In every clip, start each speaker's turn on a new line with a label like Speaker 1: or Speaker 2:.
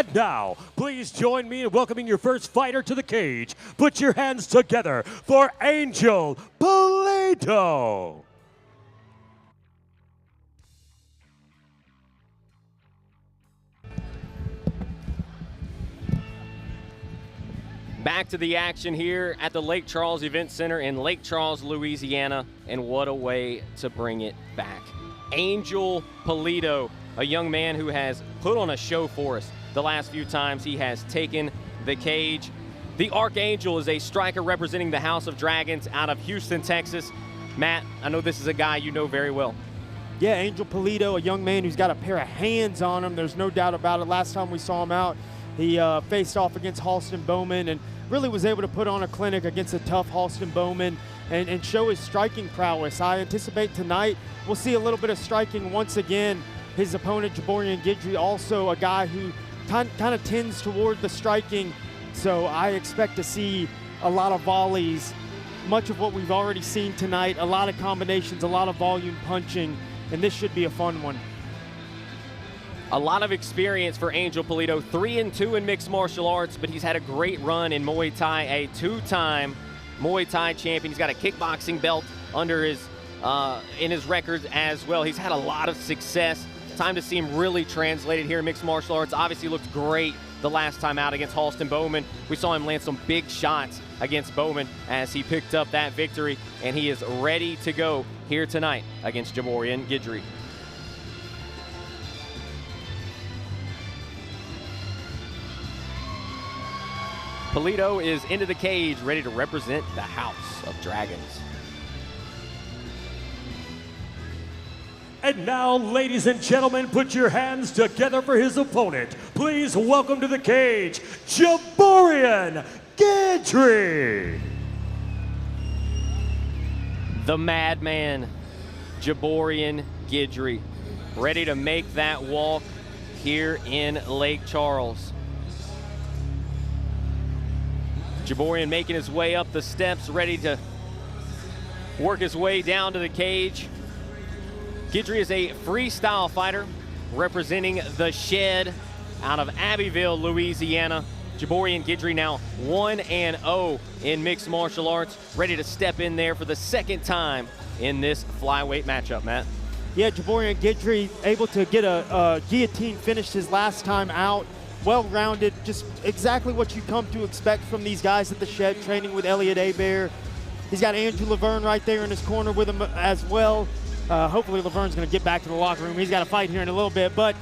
Speaker 1: And now, please join me in welcoming your first fighter to the cage. Put your hands together for Angel Pulido.
Speaker 2: Back to the action here at the Lake Charles Event Center in Lake Charles, Louisiana, and what a way to bring it back. Angel Pulido, a young man who has put on a show for us the last few times he has taken the cage. The Archangel is a striker representing the House of Dragons out of Houston, Texas. Matt, I know this is a guy you know very well.
Speaker 3: Yeah, Angel Pulido, a young man who's got a pair of hands on him. There's no doubt about it. Last time we saw him out, he faced off against Halston Bowman and really was able to put on a clinic against a tough Halston Bowman and show his striking prowess. I anticipate tonight we'll see a little bit of striking once again. His opponent, Jaborien Guidry, also a guy who kind of tends toward the striking, so I expect to see a lot of volleys, much of what we've already seen tonight, a lot of combinations, a lot of volume punching, and this should be a fun one.
Speaker 2: A lot of experience for Angel Pulido, 3-2 in mixed martial arts, but he's had a great run in Muay Thai, a two-time Muay Thai champion. He's got a kickboxing belt under his in his records as well. He's had a lot of success. Time to see him really translated here in mixed martial arts. Obviously looked great the last time out against Halston Bowman. We saw him land some big shots against Bowman as he picked up that victory, and he is ready to go here tonight against Jaborien Guidry. Pulido is into the cage, ready to represent the House of Dragons.
Speaker 1: And now, ladies and gentlemen, put your hands together for his opponent. Please welcome to the cage, Jaborien Guidry.
Speaker 2: The madman, Jaborien Guidry, ready to make that walk here in Lake Charles. Jaborien making his way up the steps, ready to work his way down to the cage. Guidry is a freestyle fighter representing the Shed out of Abbeville, Louisiana. Jaborien Guidry now 1-0 in mixed martial arts, ready to step in there for the second time in this flyweight matchup, Matt.
Speaker 3: Yeah, Jaborien Guidry able to get a guillotine finish his last time out. Well-rounded, just exactly what you come to expect from these guys at the Shed, training with Elliot Hebert. He's got Andrew Laverne right there in his corner with him as well. Hopefully Laverne's going to get back to the locker room. He's got a fight here in a little bit. But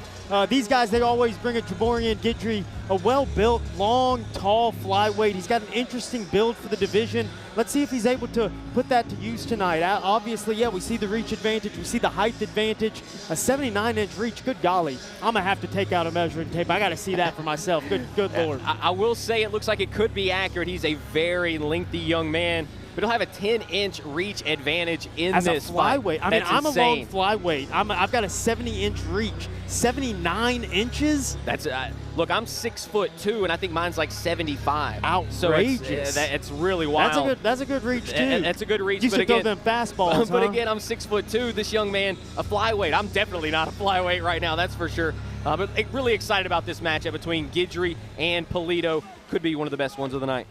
Speaker 3: these guys, they always bring a Jaborien Guidry, a well-built, long, tall flyweight. He's got an interesting build for the division. Let's see if he's able to put that to use tonight. Obviously, yeah, we see the reach advantage. We see the height advantage. A 79-inch reach, good golly. I'm going to have to take out a measuring tape. I got to see that for myself. Good Lord.
Speaker 2: I will say it looks like it could be accurate. He's a very lengthy young man, but he'll have a 10-inch reach advantage in
Speaker 3: as
Speaker 2: this
Speaker 3: a flyweight.
Speaker 2: fight.
Speaker 3: I mean, I'm
Speaker 2: insane.
Speaker 3: a long flyweight. I've got a 70-inch reach. 79 inches?
Speaker 2: That's look, I'm 6'2", and I think mine's like 75.
Speaker 3: Outrageous.
Speaker 2: So it's really wild.
Speaker 3: That's a good reach too.
Speaker 2: That's a good reach.
Speaker 3: You should throw them fastballs.
Speaker 2: But again, I'm 6'2". This young man, a flyweight. I'm definitely not a flyweight right now. That's for sure. But really excited about this matchup between Guidry and Pulido. Could be one of the best ones of the night.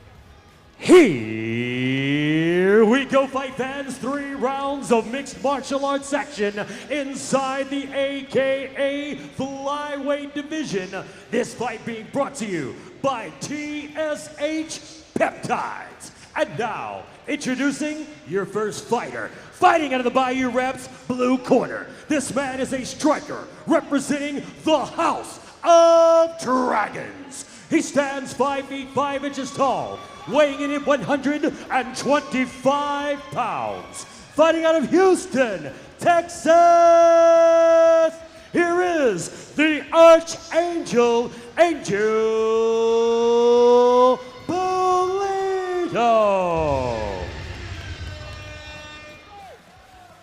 Speaker 1: Here we go, fight fans. 3 rounds of mixed martial arts action inside the AKA flyweight division. This fight being brought to you by TSH Peptides. And now, introducing your first fighter. Fighting out of the Bayou Reps blue corner. This man is a striker representing the House of Dragons. He stands 5 feet 5 inches tall, weighing in at 125 pounds. Fighting out of Houston, Texas, here is the Archangel, Angel Pulido.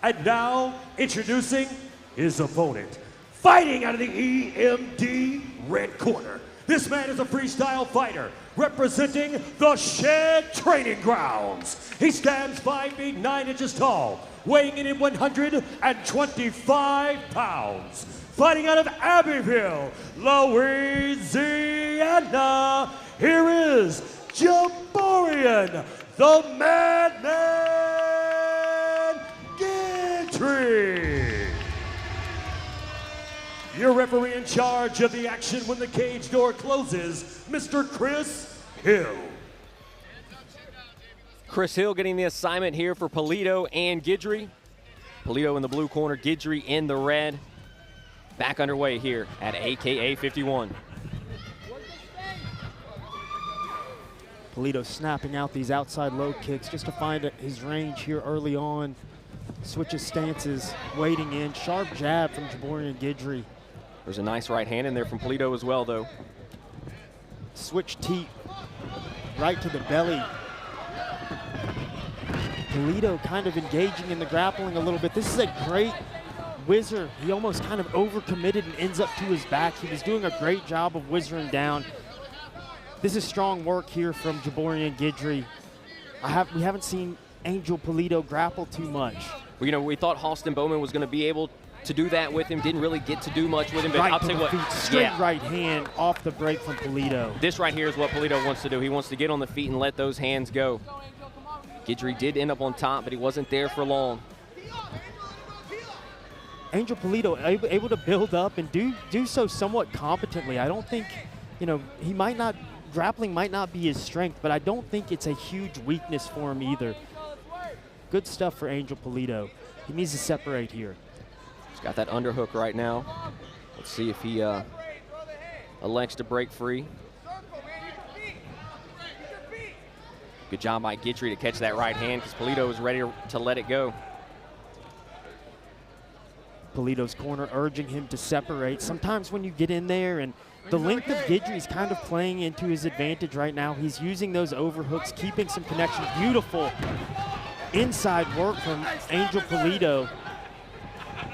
Speaker 1: And now, introducing his opponent. Fighting out of the EMD red corner. This man is a freestyle fighter representing the Shed Training Grounds. He stands 5 feet 9 inches tall, weighing in at 125 pounds. Fighting out of Abbeville, Louisiana. Louisiana, here is Jaborien, the Madman Guidry. Your referee in charge of the action when the cage door closes, Mr. Chris Hill.
Speaker 2: Chris Hill getting the assignment here for Pulido and Guidry. Pulido in the blue corner, Guidry in the red. Back underway here at AKA 51.
Speaker 3: Pulido snapping out these outside low kicks just to find his range here early on. Switches stances, waiting in. Sharp jab from Jaborien Guidry.
Speaker 2: There's a nice right hand in there from Pulido as well, though.
Speaker 3: Switch teep right to the belly. Pulido kind of engaging in the grappling a little bit. This is a great whizzer. He almost kind of overcommitted and ends up to his back. He was doing a great job of whizzering down. This is strong work here from Jaborien Guidry. We haven't seen Angel Pulido grapple too much.
Speaker 2: Well, you know, we thought Halston Bowman was going to be able to do that with him. Didn't really get to do much with him, but
Speaker 3: right
Speaker 2: I'll tell you what.
Speaker 3: Straight right hand off the break from Pulido.
Speaker 2: This right here is what Pulido wants to do. He wants to get on the feet and let those hands go. Guidry did end up on top, but he wasn't there for long.
Speaker 3: Angel Pulido able to build up and do so somewhat competently. I don't think, you know, grappling might not be his strength, but I don't think it's a huge weakness for him either. Good stuff for Angel Pulido. He needs to separate here.
Speaker 2: He's got that underhook right now. Let's see if he elects to break free. Good job by Guidry to catch that right hand because Pulido was ready to let it go.
Speaker 3: Pulido's corner urging him to separate. Sometimes when you get in there, and the length of Guidry is kind of playing into his advantage right now. He's using those overhooks, keeping some connection. Beautiful inside work from Angel Pulido.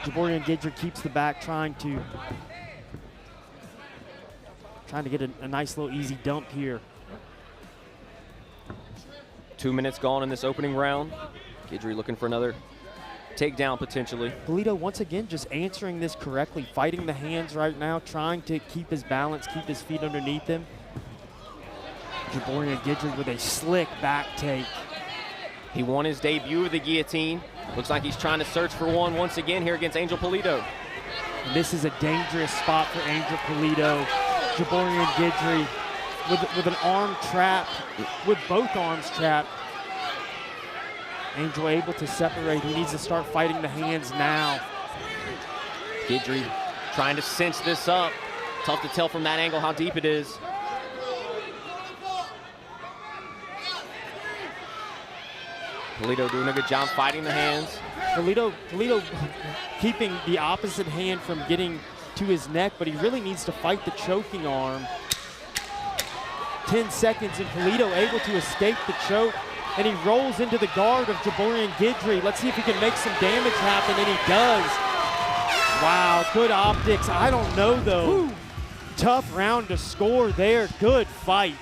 Speaker 3: Jaborien Guidry keeps the back, trying to get a nice little easy dump here.
Speaker 2: 2 minutes gone in this opening round. Guidry looking for another takedown potentially.
Speaker 3: Pulido once again just answering this correctly, fighting the hands right now, trying to keep his balance, keep his feet underneath him. Jaborien Guidry with a slick back take.
Speaker 2: He won his debut of the guillotine. Looks like he's trying to search for one once again here against Angel Pulido.
Speaker 3: This is a dangerous spot for Angel Pulido. Jaborien Guidry with an arm trapped, with both arms trapped. Angel able to separate. He needs to start fighting the hands now.
Speaker 2: Guidry trying to cinch this up. Tough to tell from that angle how deep it is. Pulido doing a good job fighting the hands.
Speaker 3: Pulido keeping the opposite hand from getting to his neck, but he really needs to fight the choking arm. 10 seconds and Pulido able to escape the choke, and he rolls into the guard of Jaborien Guidry. Let's see if he can make some damage happen, and he does. Wow, good optics. I don't know though. Woo. Tough round to score there. Good fight.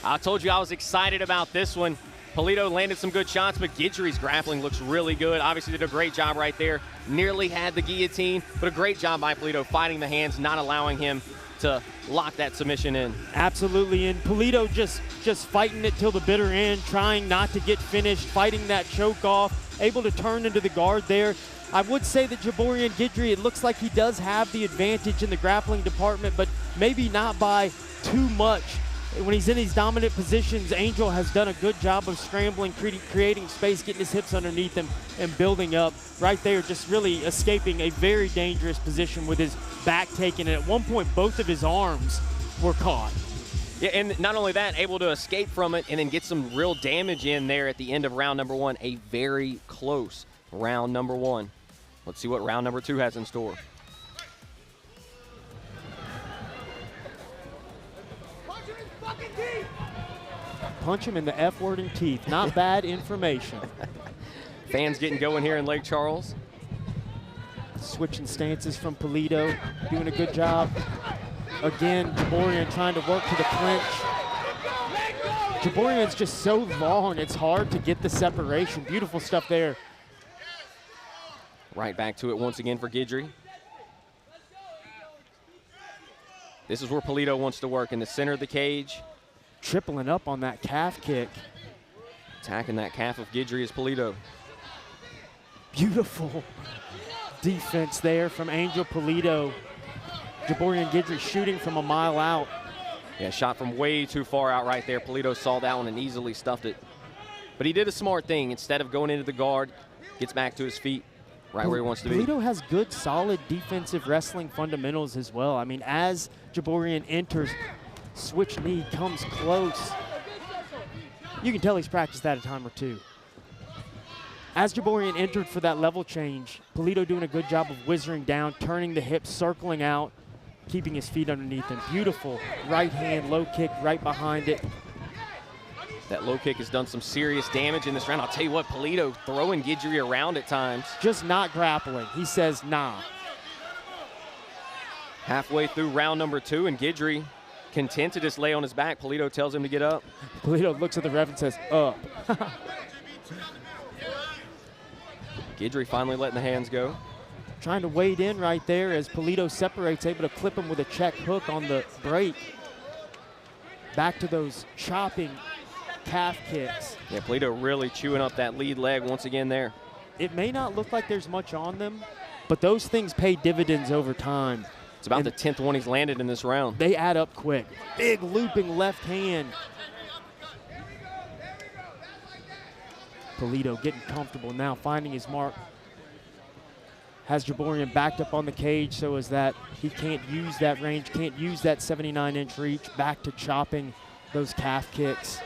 Speaker 2: I told you I was excited about this one. Pulido landed some good shots, but Guidry's grappling looks really good. Obviously did a great job right there. Nearly had the guillotine, but a great job by Pulido fighting the hands, not allowing him to lock that submission in.
Speaker 3: Absolutely, and Pulido just fighting it till the bitter end, trying not to get finished, fighting that choke off, able to turn into the guard there. I would say that Jaborien Guidry, it looks like he does have the advantage in the grappling department, but maybe not by too much. When he's in these dominant positions, Angel has done a good job of scrambling, creating space, getting his hips underneath him, and building up. Right there, just really escaping a very dangerous position with his back taken. And at one point, both of his arms were caught.
Speaker 2: Yeah, and not only that, able to escape from it and then get some real damage in there at the end of round number one. A very close round number one. Let's see what round number two has in store.
Speaker 3: Punch him in the F word and teeth. Not bad information.
Speaker 2: Fans getting going here in Lake Charles.
Speaker 3: Switching stances from Pulido, doing a good job. Again, Jaborien trying to work to the clinch. Jaborien's just so long, it's hard to get the separation. Beautiful stuff there.
Speaker 2: Right back to it once again for Guidry. This is where Pulido wants to work, in the center of the cage.
Speaker 3: Tripling up on that calf kick.
Speaker 2: Attacking that calf of Guidry is Pulido.
Speaker 3: Beautiful defense there from Angel Pulido. Jaborien Guidry shooting from a mile out.
Speaker 2: Yeah, shot from way too far out right there. Pulido saw that one and easily stuffed it. But he did a smart thing. Instead of going into the guard, gets back to his feet, right where he wants to be.
Speaker 3: Pulido has good, solid defensive wrestling fundamentals as well. I mean, as Jaborien enters, switch knee comes close. You can tell he's practiced that a time or two. As Jaborien entered for that level change, Pulido doing a good job of whizzing down, turning the hips, circling out, keeping his feet underneath him. Beautiful right hand, low kick right behind it.
Speaker 2: That low kick has done some serious damage in this round. I'll tell you what, Pulido throwing Guidry around at times.
Speaker 3: Just not grappling. He says, nah.
Speaker 2: Halfway through round number 2, and Guidry content to just lay on his back. Pulido tells him to get up.
Speaker 3: Pulido looks at the ref and says, up.
Speaker 2: Guidry finally letting the hands go.
Speaker 3: Trying to wade in right there as Pulido separates, able to clip him with a check hook on the break. Back to those chopping calf kicks.
Speaker 2: Yeah, Pulido really chewing up that lead leg once again there.
Speaker 3: It may not look like there's much on them, but those things pay dividends over time.
Speaker 2: It's about the 10th one he's landed in this round.
Speaker 3: They add up quick. Big looping left hand. Pulido getting comfortable now, finding his mark. Has Jaborien backed up on the cage so as that he can't use that range, can't use that 79-inch reach. Back to chopping those calf kicks.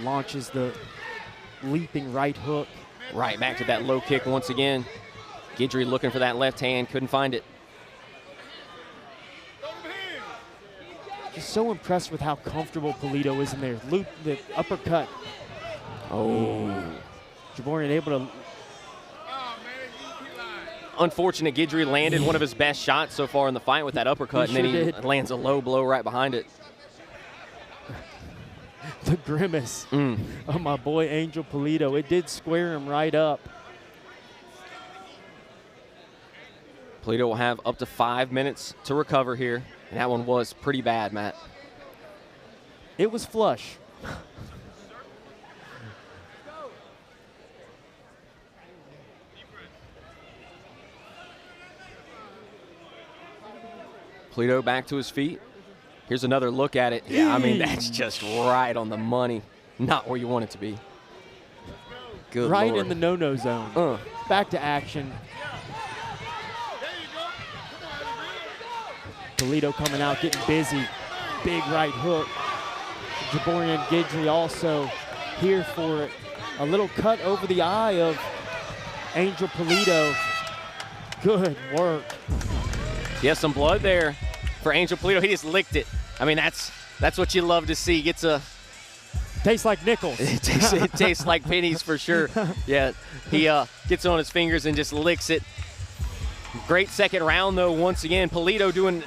Speaker 3: Launches the leaping right hook.
Speaker 2: Right back to that low kick once again. Guidry looking for that left hand, couldn't find it.
Speaker 3: Just so impressed with how comfortable Pulido is in there. Loop the uppercut.
Speaker 2: Oh.
Speaker 3: Jaborien able to.
Speaker 2: Unfortunate, Guidry landed one of his best shots so far in the fight with that uppercut, and then he lands a low blow right behind it.
Speaker 3: The grimace of my boy Angel Pulido. It did square him right up.
Speaker 2: Pulido will have up to 5 minutes to recover here, and that one was pretty bad, Matt.
Speaker 3: It was flush.
Speaker 2: Pulido back to his feet. Here's another look at it. Yeah, I mean, that's just right on the money. Not where you want it to be. Good
Speaker 3: right
Speaker 2: Lord.
Speaker 3: In the no-no zone. Back to action. Pulido coming out, getting busy. Big right hook. Jaborien Guidry also here for it. A little cut over the eye of Angel Pulido. Good work.
Speaker 2: Yeah, some blood there for Angel Pulido. He just licked it. I mean, that's what you love to see. Gets a
Speaker 3: tastes like nickels.
Speaker 2: it tastes like pennies for sure. Yeah, he gets on his fingers and just licks it. Great second round though. Once again, Pulido doing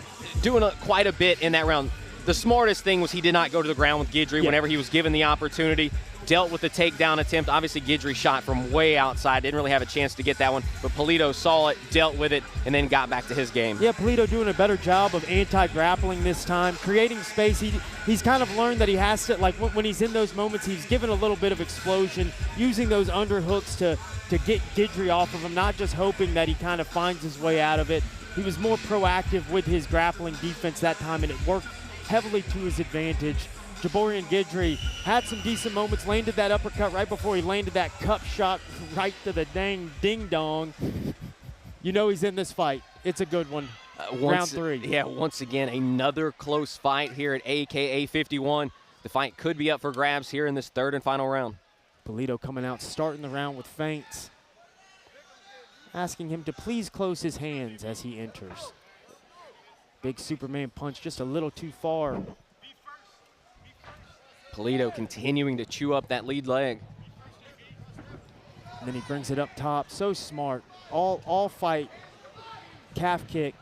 Speaker 2: quite a bit in that round. The smartest thing was he did not go to the ground with Guidry whenever he was given the opportunity. Dealt with the takedown attempt. Obviously, Guidry shot from way outside. Didn't really have a chance to get that one. But Pulido saw it, dealt with it, and then got back to his game.
Speaker 3: Yeah, Pulido doing a better job of anti-grappling this time. Creating space. He's kind of learned that he has to, like when he's in those moments, he's given a little bit of explosion, using those underhooks to get Guidry off of him, not just hoping that he kind of finds his way out of it. He was more proactive with his grappling defense that time, and it worked heavily to his advantage. Jaborien Guidry had some decent moments, landed that uppercut right before he landed that cup shot right to the dang ding-dong. You know he's in this fight. It's a good one. Round 3.
Speaker 2: Yeah, once again, another close fight here at AKA 51. The fight could be up for grabs here in this third and final round.
Speaker 3: Pulido coming out, starting the round with feints. Asking him to please close his hands as he enters. Big Superman punch just a little too far.
Speaker 2: Pulido continuing to chew up that lead leg.
Speaker 3: And then he brings it up top. So smart. All fight. Calf kick.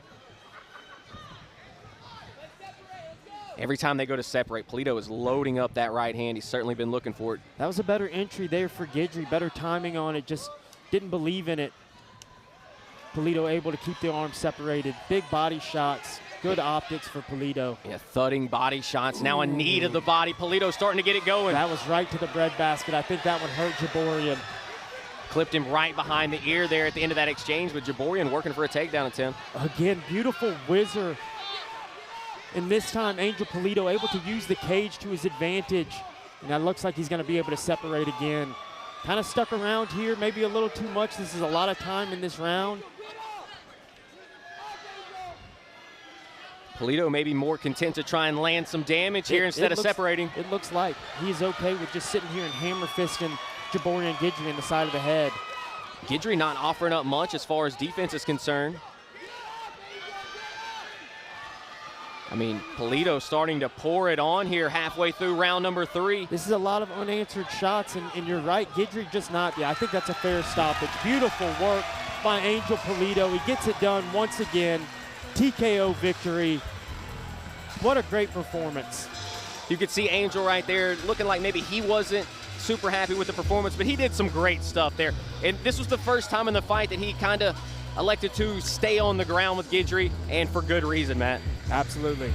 Speaker 2: Every time they go to separate, Pulido is loading up that right hand. He's certainly been looking for it.
Speaker 3: That was a better entry there for Guidry. Better timing on it. Just didn't believe in it. Pulido able to keep the arms separated. Big body shots, good optics for Pulido.
Speaker 2: Yeah, thudding body shots. Now a knee to the body. Pulido starting to get it going.
Speaker 3: That was right to the breadbasket. I think that one hurt Jaborien.
Speaker 2: Clipped him right behind the ear there at the end of that exchange, with Jaborien working for a takedown attempt.
Speaker 3: Again, beautiful whizzer. And this time, Angel Pulido able to use the cage to his advantage. And that looks like he's going to be able to separate again. Kind of stuck around here, maybe a little too much. This is a lot of time in this round.
Speaker 2: Pulido may be more content to try and land some damage here instead of separating.
Speaker 3: It looks like he's okay with just sitting here and hammer fisting Jaborien Guidry in the side of the head.
Speaker 2: Guidry not offering up much as far as defense is concerned. I mean, Pulido starting to pour it on here halfway through round number 3.
Speaker 3: This is a lot of unanswered shots, and you're right, Guidry just not. Yeah, I think that's a fair stoppage. Beautiful work by Angel Pulido. He gets it done once again. TKO victory. What a great performance.
Speaker 2: You could see Angel right there looking like maybe he wasn't super happy with the performance, but he did some great stuff there. And this was the first time in the fight that he kind of elected to stay on the ground with Guidry, and for good reason, Matt.
Speaker 3: Absolutely.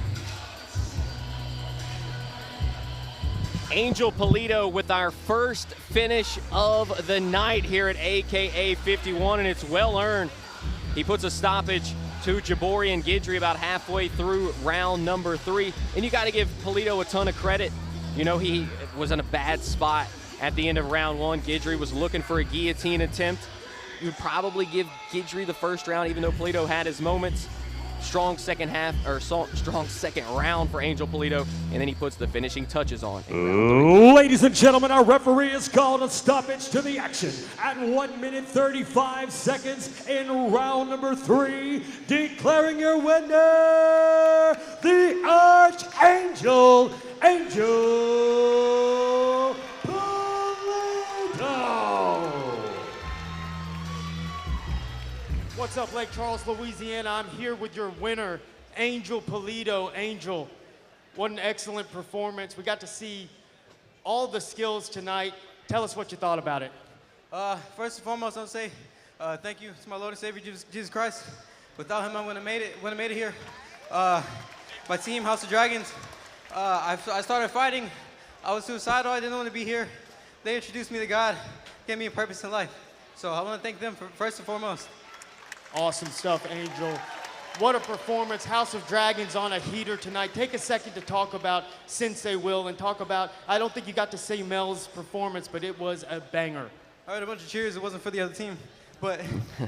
Speaker 2: Angel Pulido with our first finish of the night here at AKA 51, and it's well earned. He puts a stoppage to Jaborien Guidry about halfway through round number 3. And you got to give Pulido a ton of credit. You know, he was in a bad spot at the end of round 1. Guidry was looking for a guillotine attempt. You would probably give Guidry the first round, even though Pulido had his moments. Strong second half, or strong second round for Angel Pulido, and then he puts the finishing touches on.
Speaker 1: Ladies and gentlemen, our referee has called a stoppage to the action at 1 minute 35 seconds in round number 3, declaring your winner, the Archangel, Angel Pulido.
Speaker 3: What's up, Lake Charles, Louisiana? I'm here with your winner, Angel Pulido. Angel, what an excellent performance. We got to see all the skills tonight. Tell us what you thought about it.
Speaker 4: First and foremost, I'll say thank you to my Lord and Savior, Jesus Christ. Without him, I wouldn't have made it here. My team, House of Dragons, I started fighting. I was suicidal. I didn't want to be here. They introduced me to God, gave me a purpose in life. So I want to thank them first and foremost.
Speaker 3: Awesome stuff, Angel. What a performance. House of Dragons on a heater tonight. Take a second to talk about Sensei Will and talk about, I don't think you got to see Mel's performance, but it was a banger.
Speaker 4: I heard a bunch of cheers. It wasn't for the other team. But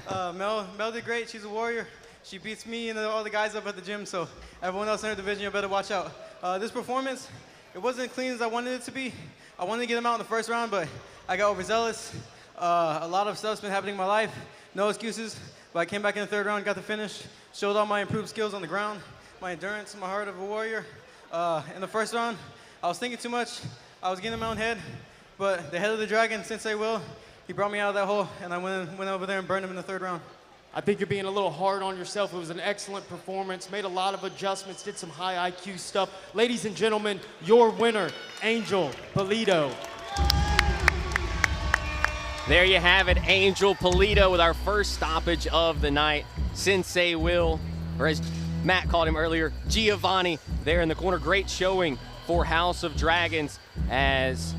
Speaker 4: Mel did great. She's a warrior. She beats me and all the guys up at the gym, so everyone else in her division, you better watch out. This performance, it wasn't as clean as I wanted it to be. I wanted to get him out in the first round, but I got overzealous. A lot of stuff's been happening in my life. No excuses. But I came back in the third round, got the finish, showed all my improved skills on the ground, my endurance, my heart of a warrior. In the first round, I was thinking too much. I was getting in my own head. But the head of the dragon, Sensei Will, he brought me out of that hole, and I went over there and burned him in the third round.
Speaker 3: I think you're being a little hard on yourself. It was an excellent performance, made a lot of adjustments, did some high IQ stuff. Ladies and gentlemen, your winner, Angel Pulido.
Speaker 2: There you have it, Angel Pulido with our first stoppage of the night. Sensei Will, or as Matt called him earlier, Giovanni, there in the corner. Great showing for House of Dragons as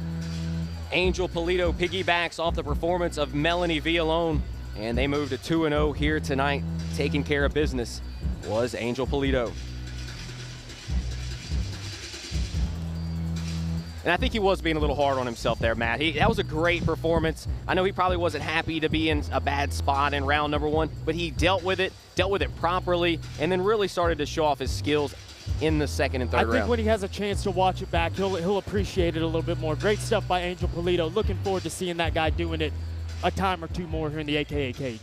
Speaker 2: Angel Pulido piggybacks off the performance of Melanie Villalone, and they moved to 2-0 here tonight. Taking care of business was Angel Pulido. And I think he was being a little hard on himself there, Matt. That was a great performance. I know he probably wasn't happy to be in a bad spot in round number 1, but he dealt with it properly, and then really started to show off his skills in the second and third round.
Speaker 3: I think when he has a chance to watch it back, he'll appreciate it a little bit more. Great stuff by Angel Pulido. Looking forward to seeing that guy doing it a time or two more here in the AKA cage.